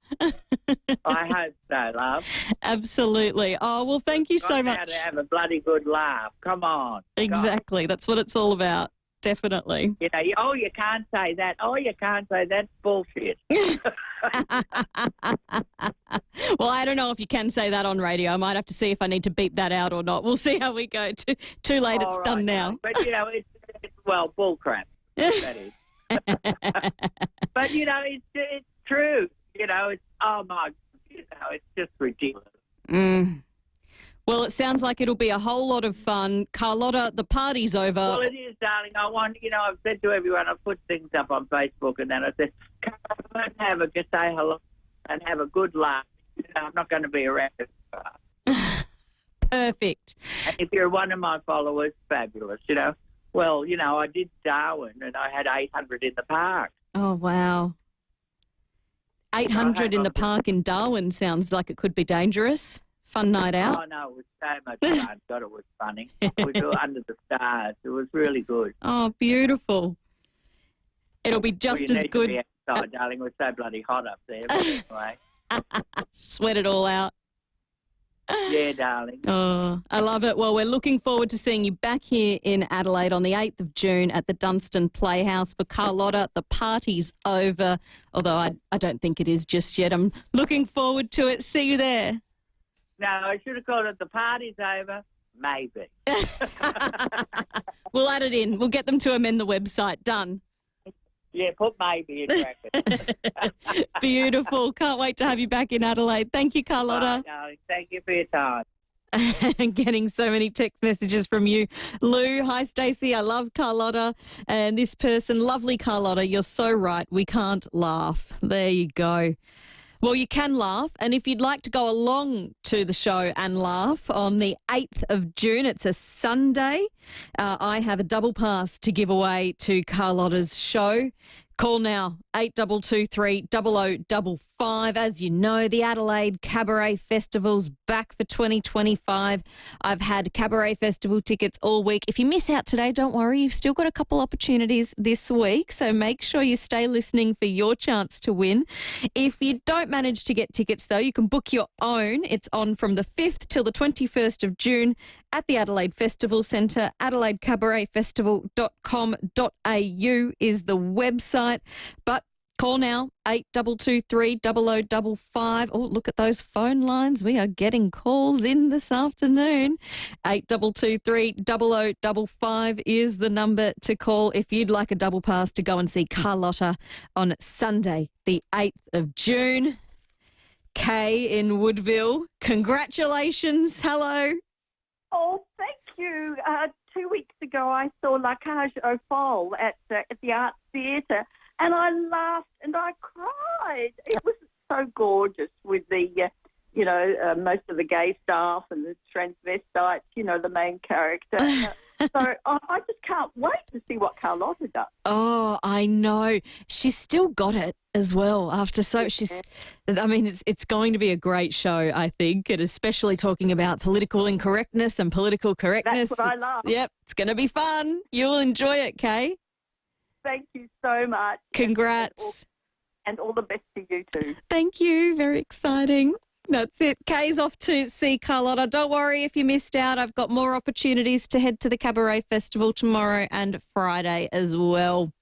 I hope so, love. Absolutely. Oh, well, thank you so much. To have a bloody good laugh. Come on. Exactly. God. That's what it's all about. Definitely. You know, you can't say that. Oh, you can't say that's bullshit. Well, I don't know if you can say that on radio. I might have to see if I need to beep that out or not. We'll see how we go. Too late. It's done now. But, you know, it's bull crap. That is. But, you know, it's true. You know, it's just ridiculous. Well, it sounds like it'll be a whole lot of fun. Carlotta, the party's over. Well, it is, darling. I've said to everyone, I've put things up on Facebook and then I said, come on, just say hello and have a good laugh. You know, I'm not going to be around. Perfect. And if you're one of my followers, fabulous, you know. Well, you know, I did Darwin and I had 800 in the park. Oh, wow. 800 in the park in Darwin sounds like it could be dangerous. Fun night out. Oh, no, it was so much fun. God, it was funny. We were under the stars. It was really good. Oh, beautiful. It'll be just as good. To be outside, darling. It was so bloody hot up there. But anyway. Sweat it all out. Yeah, darling. Oh, I love it. Well, we're looking forward to seeing you back here in Adelaide on the 8th of June at the Dunstan Playhouse. For Carlotta, the party's over, although I don't think it is just yet. I'm looking forward to it. See you there. No, I should have called it the party's over. Maybe. We'll add it in. We'll get them to amend the website. Done. Yeah, put maybe in brackets. Beautiful. Can't wait to have you back in Adelaide. Thank you, Carlotta. Darling. Thank you for your time. And getting so many text messages from you. Lou, hi Stacey, I love Carlotta. And this person, lovely Carlotta, you're so right. We can't laugh. There you go. Well, you can laugh, and if you'd like to go along to the show and laugh on the 8th of June, it's a Sunday, I have a double pass to give away to Carlotta's show. Call now, 8223 0055. As you know, the Adelaide Cabaret Festival's back for 2025. I've had Cabaret Festival tickets all week. If you miss out today, don't worry. You've still got a couple opportunities this week, so make sure you stay listening for your chance to win. If you don't manage to get tickets, though, you can book your own. It's on from the 5th till the 21st of June at the Adelaide Festival Centre. AdelaideCabaretFestival.com.au is the website. But call now, 8223 0055. Oh, look at those phone lines. We are getting calls in this afternoon. 8223 0055 is the number to call if you'd like a double pass to go and see Carlotta on Sunday, the 8th of June. Kay in Woodville, congratulations. Hello. Oh, thank you. 2 weeks ago, I saw La Cage aux Folles at the Arts Theatre, and I laughed and I cried. It was so gorgeous with the, most of the gay staff and the transvestites, the main character. So I just can't wait to see what Carlotta does. Oh, I know. She's still got it as well after it's going to be a great show, I think, and especially talking about political incorrectness and political correctness. That's what I love. Yep, it's going to be fun. You'll enjoy it, Kay. Thank you so much. Congrats. And all the best to you too. Thank you. Very exciting. That's it. Kay's off to see Carlotta. Don't worry if you missed out. I've got more opportunities to head to the Cabaret Festival tomorrow and Friday as well.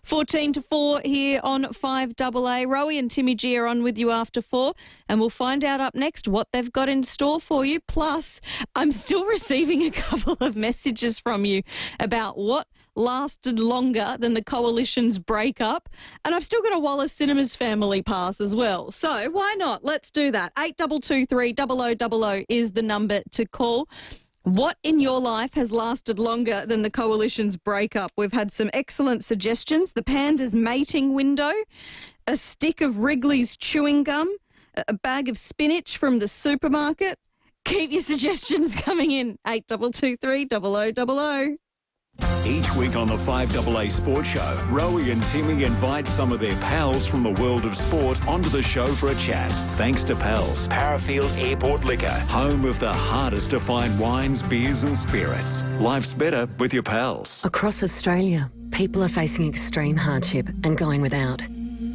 14 to 4 here on 5AA. Rowie and Timmy G are on with you after 4, and we'll find out up next what they've got in store for you. Plus, I'm still receiving a couple of messages from you about what lasted longer than the Coalition's breakup, and I've still got a Wallace Cinemas family pass as well. So why not? Let's do that. 8223 0000 is the number to call. What in your life has lasted longer than the Coalition's breakup? We've had some excellent suggestions. The Panda's mating window, a stick of Wrigley's chewing gum, a bag of spinach from the supermarket. Keep your suggestions coming in. 8223 0000. Each week on the 5AA Sports Show, Rowie and Timmy invite some of their pals from the world of sport onto the show for a chat. Thanks to Pals, Parafield Airport Liquor, home of the hardest to find wines, beers and spirits. Life's better with your pals. Across Australia, people are facing extreme hardship and going without.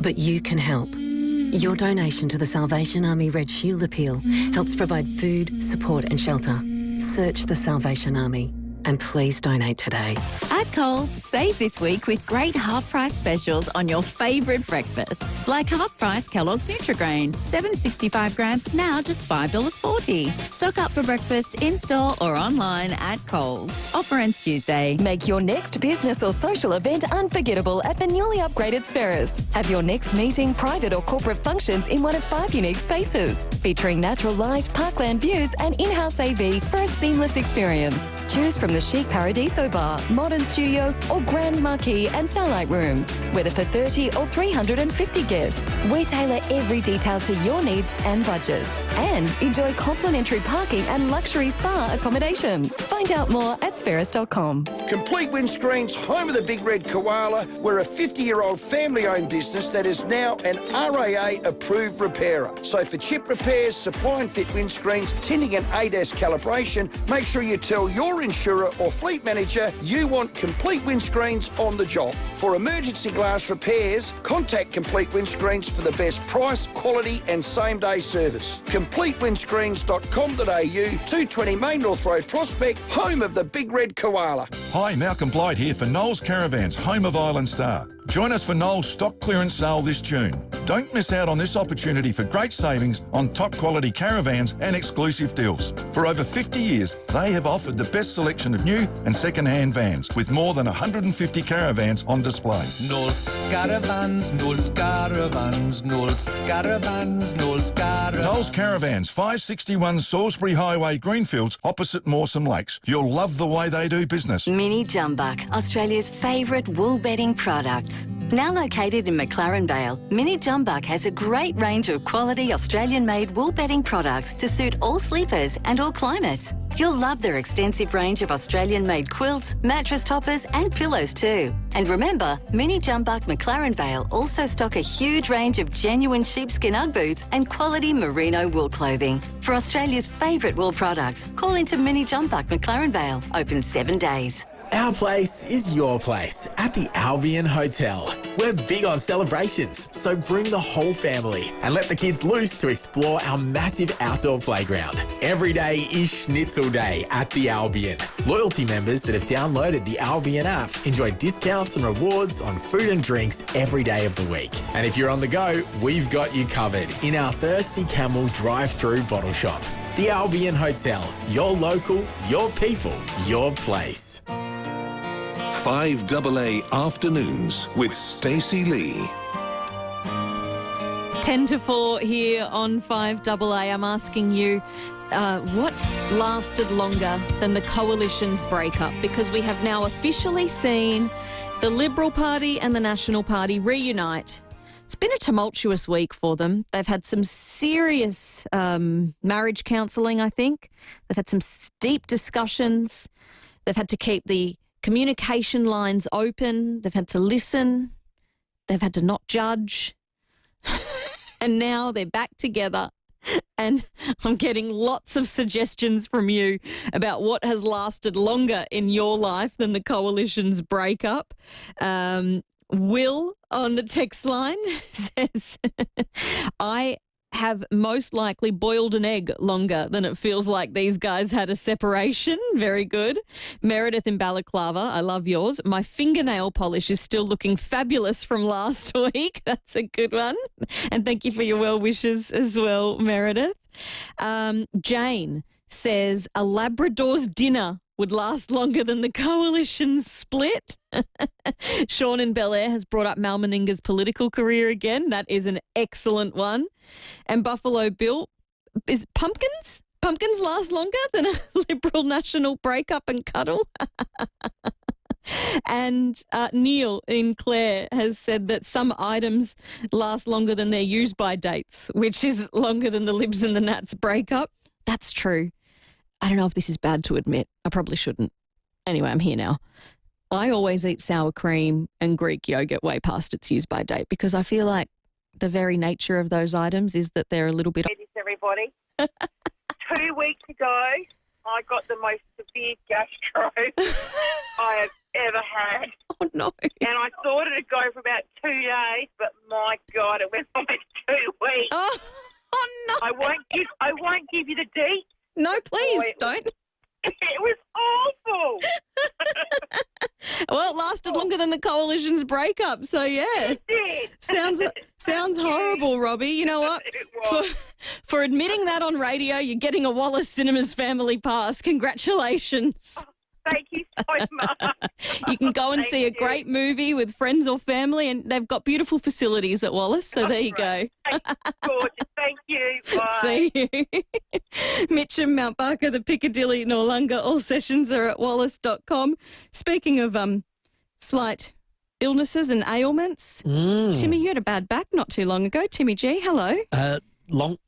But you can help. Your donation to the Salvation Army Red Shield Appeal helps provide food, support and shelter. Search the Salvation Army. And please donate today. At Coles, save this week with great half-price specials on your favourite breakfasts, like half-price Kellogg's Nutrigrain, 765 grams, now just $5.40. Stock up for breakfast in-store or online at Coles. Offer ends Tuesday. Make your next business or social event unforgettable at the newly upgraded Spheris. Have your next meeting, private or corporate functions in one of 5 unique spaces, featuring natural light, parkland views and in-house AV for a seamless experience. Choose from the chic Paradiso Bar, modern studio or grand marquee and starlight rooms, whether for 30 or 350 guests. We tailor every detail to your needs and budget. And enjoy complimentary parking and luxury spa accommodation. Find out more at spheris.com. Complete Windscreens, home of the Big Red Koala. We're a 50-year-old family-owned business that is now an RAA-approved repairer. So for chip repairs, supply and fit windscreens, tinting and ADAS calibration, make sure you tell your insurer or fleet manager you want Complete Windscreens on the job. For emergency glass repairs, contact Complete Windscreens for the best price, quality and same-day service. CompleteWindscreens.com.au, 220 Main North Road, Prospect, home of the Big Red Koala. Hi, Malcolm Blight here for Knowles Caravans, home of Island Star. Join us for Knowles' stock clearance sale this June. Don't miss out on this opportunity for great savings on top quality caravans and exclusive deals. For over 50 years, they have offered the best selection of new and second-hand vans with more than 150 caravans on display. Knowles Caravans, Knowles Caravans, Knowles Caravans, Knowles Caravans. Knowles Caravans, 561 Salisbury Highway, Greenfields, opposite Mawson Lakes. You'll love the way they do business. Mini Jumbuck, Australia's favourite wool bedding products. Now located in McLaren Vale, Mini Jumbuck has a great range of quality Australian-made wool bedding products to suit all sleepers and all climates. You'll love their extensive range of Australian-made quilts, mattress toppers and pillows too. And remember, Mini Jumbuck McLaren Vale also stock a huge range of genuine sheepskin Ugg boots and quality merino wool clothing. For Australia's favourite wool products, call into Mini Jumbuck McLaren Vale, open 7 days. Our place is your place at the Albion Hotel. We're big on celebrations, so bring the whole family and let the kids loose to explore our massive outdoor playground. Every day is Schnitzel Day at the Albion. Loyalty members that have downloaded the Albion app enjoy discounts and rewards on food and drinks every day of the week. And if you're on the go, we've got you covered in our Thirsty Camel drive-through bottle shop. The Albion Hotel, your local, your people, your place. 5AA Afternoons with Stacey Lee. 10 to 4 here on 5AA. I'm asking you, what lasted longer than the Coalition's breakup? Because we have now officially seen the Liberal Party and the National Party reunite. It's been a tumultuous week for them. They've had some serious marriage counselling, I think. They've had some steep discussions. They've had to keep the communication lines open. They've had to listen. They've had to not judge. And now they're back together. And I'm getting lots of suggestions from you about what has lasted longer in your life than the Coalition's breakup. Will on the text line says, I have most likely boiled an egg longer than it feels like these guys had a separation. Very good. Meredith in Balaclava, I love yours. My fingernail polish is still looking fabulous from last week. That's a good one. And thank you for your well wishes as well, Meredith. Jane says a Labrador's dinner would last longer than the coalition's split. Sean in Bel Air has brought up Mal Meninga's political career again. That is an excellent one. And Buffalo Bill, is pumpkins last longer than a Liberal National breakup and cuddle? And Neil in Clare has said that some items last longer than their use-by dates, which is longer than the Libs and the Nats breakup. That's true. I don't know if this is bad to admit. I probably shouldn't. Anyway, I'm here now. I always eat sour cream and Greek yogurt way past its use-by date because I feel like the very nature of those items is that they're a little bit... Everybody. 2 weeks ago, I got the most severe gastro I have ever had. Oh, no. And I thought it would go for about 2 days, but my God, it went on for 2 weeks. Oh no. I won't give you the deets. No, please, don't. It was awful. Well, it lasted longer than the coalition's breakup, so yeah. It did. Sounds horrible, Robbie. You know what? For admitting that on radio, you're getting a Wallace Cinemas Family Pass. Congratulations. Thank you so much. You can go and see a great movie with friends or family, and they've got beautiful facilities at Wallace, so there you go. Gorgeous. Thank you. Bye. See you. Mitcham, Mount Barker, the Piccadilly, Noarlunga. All sessions are at wallace.com. Speaking of slight illnesses and ailments, Timmy, you had a bad back not too long ago. Timmy G, hello.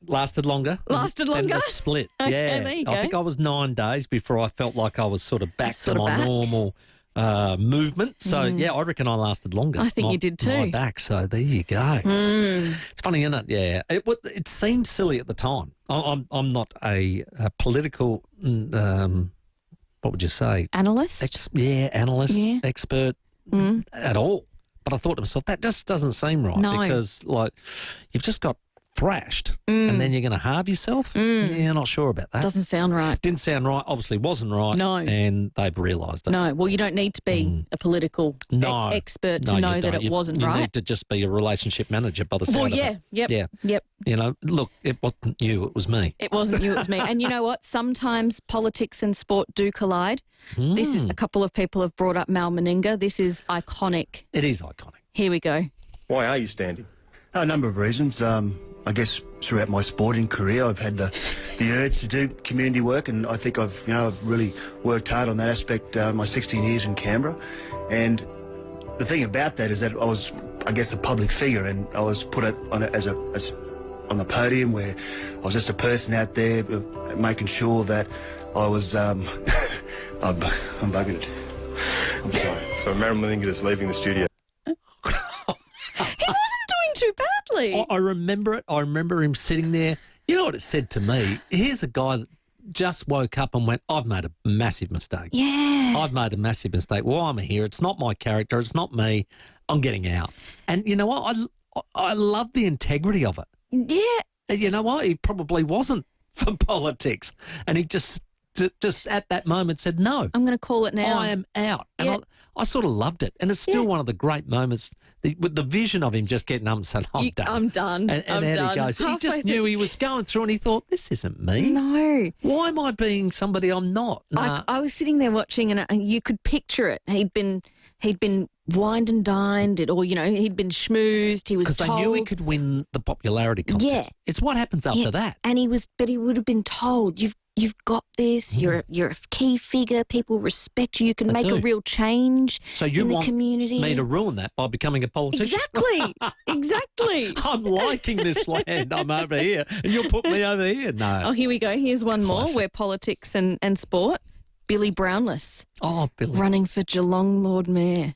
Lasted longer. Lasted longer? And the split, yeah. Okay, there you go. I think I was 9 days before I felt like I was sort of back to my normal movement. So, yeah, I reckon I lasted longer. I think you did too. My back, so there you go. It's funny, isn't it? Yeah. It seemed silly at the time. I'm not a political, what would you say? Analyst? Analyst, expert at all. But I thought to myself, that just doesn't seem right because, like, you've just got thrashed and then you're going to halve yourself? Yeah, not sure about that. Doesn't sound right. Didn't sound right, obviously wasn't right. No. And they've realised it. No, well, you don't need to be a political expert to know that it wasn't right. You need to just be a relationship manager by the sound of it. Yep. You know, look, it wasn't you, it was me. It wasn't you, it was me. And you know what? Sometimes politics and sport do collide. This is a couple of people have brought up Mal Meninga. This is iconic. It is iconic. Here we go. Why are you standing? A number of reasons. I guess throughout my sporting career, I've had the urge to do community work, and I think I've really worked hard on that aspect. My 16 years in Canberra, and the thing about that is that I was, I guess, a public figure, and I was put on on the podium where I was just a person out there making sure that I was. I'm bugging it. I'm sorry. So Marilyn Meninga is leaving the studio. He wasn't doing too badly. I remember it. I remember him sitting there. You know what it said to me? Here's a guy that just woke up and went, I've made a massive mistake. Yeah. I've made a massive mistake. Why am I here? It's not my character. It's not me. I'm getting out. And you know what? I love the integrity of it. Yeah. And you know what? He probably wasn't for politics. And he just at that moment said, no. I'm going to call it now. I am out. And I sort of loved it. And it's still one of the great moments with the vision of him just getting up and saying, I'm done. I'm done. And I'm out done. he goes. He just knew he was going through and he thought, this isn't me. No. Why am I being somebody I'm not? Nah. I was sitting there watching and you could picture it. He'd been wined and dined, or, you know, he'd been schmoozed. He was because they knew he could win the popularity contest. Yeah. It's what happens after that. And he would have been told, you've got this. You're a key figure. People respect you. You can make a real change in the community. Me to ruin that by becoming a politician? Exactly. I'm liking this land. I'm over here, and you'll put me over here. No. Oh, here we go. Here's one more where politics and sport. Billy Brownless. Oh, Billy. Running for Geelong Lord Mayor.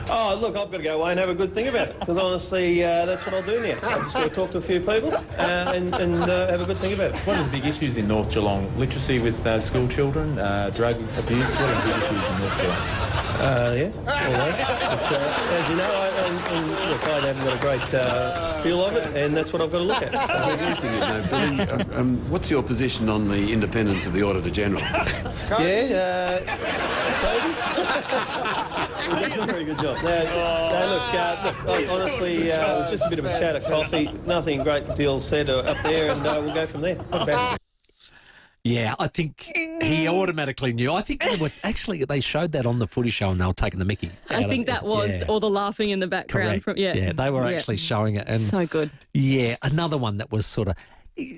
Oh, look, I've got to go away and have a good think about it, because honestly, that's what I'll do now. I'm just going to talk to a few people and have a good think about it. What are the big issues in North Geelong? Literacy with school children, drug abuse? What are the big issues in North Geelong? Yeah, all those. But, as you know, look, I haven't got a great feel of it, and that's what I've got to look at. Billy, what's your position on the independence of the Auditor General? Yeah, That's a very good job. Look, honestly, it was just a bit of a chat of coffee. Nothing great deal said up there, and we'll go from there. Not bad. Yeah, I think he automatically knew. I think they showed that on the footy show and they were taking the mickey. I think that was all the laughing in the background. Correct. Yeah, they were actually showing it. And so good. Yeah, another one that was sort of,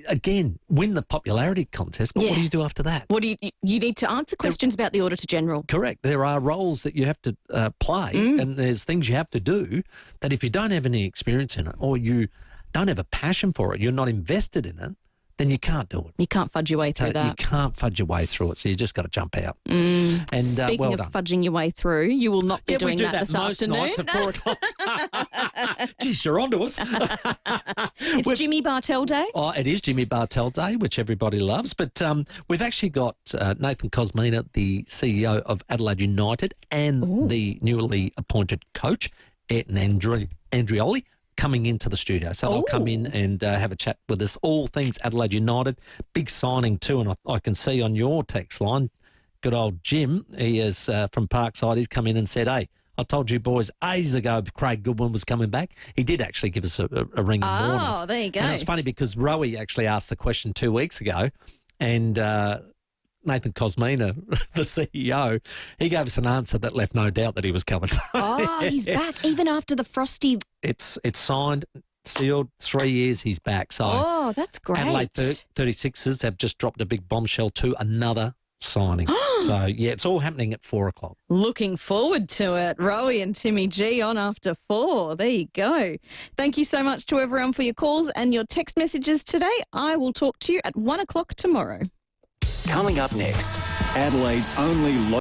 again, win the popularity contest, but what do you do after that? What do you need to answer questions about the Auditor General. Correct. There are roles that you have to play and there's things you have to do that if you don't have any experience in it or you don't have a passion for it, you're not invested in it, then you can't do it. You can't fudge your way through that. You can't fudge your way through it, so you just got to jump out. And speaking of fudging your way through, you will not be doing that this afternoon. Nights at 4 o'clock. Geez, you're onto us. It's Jimmy Bartell Day. Oh, it is Jimmy Bartell Day, which everybody loves. But we've actually got Nathan Cosmina, the CEO of Adelaide United, and the newly appointed coach, Ayrton Andrioli, coming into the studio. So they'll come in and have a chat with us, all things Adelaide United. Big signing too, and I can see on your text line, good old Jim, he is from Parkside, he's come in and said, hey, I told you boys ages ago Craig Goodwin was coming back. He did actually give us a ring and warn us. Oh, there you go. And it's funny because Rowie actually asked the question 2 weeks ago, and Nathan Cosmina, the CEO, he gave us an answer that left no doubt that he was coming. Oh, he's back, even after the frosty... It's signed, sealed, 3 years, he's back. So that's great. Adelaide 36ers have just dropped a big bombshell to another signing. So, yeah, it's all happening at 4 o'clock. Looking forward to it. Rowie and Timmy G on after 4. There you go. Thank you so much to everyone for your calls and your text messages today. I will talk to you at 1 o'clock tomorrow. Coming up next, Adelaide's only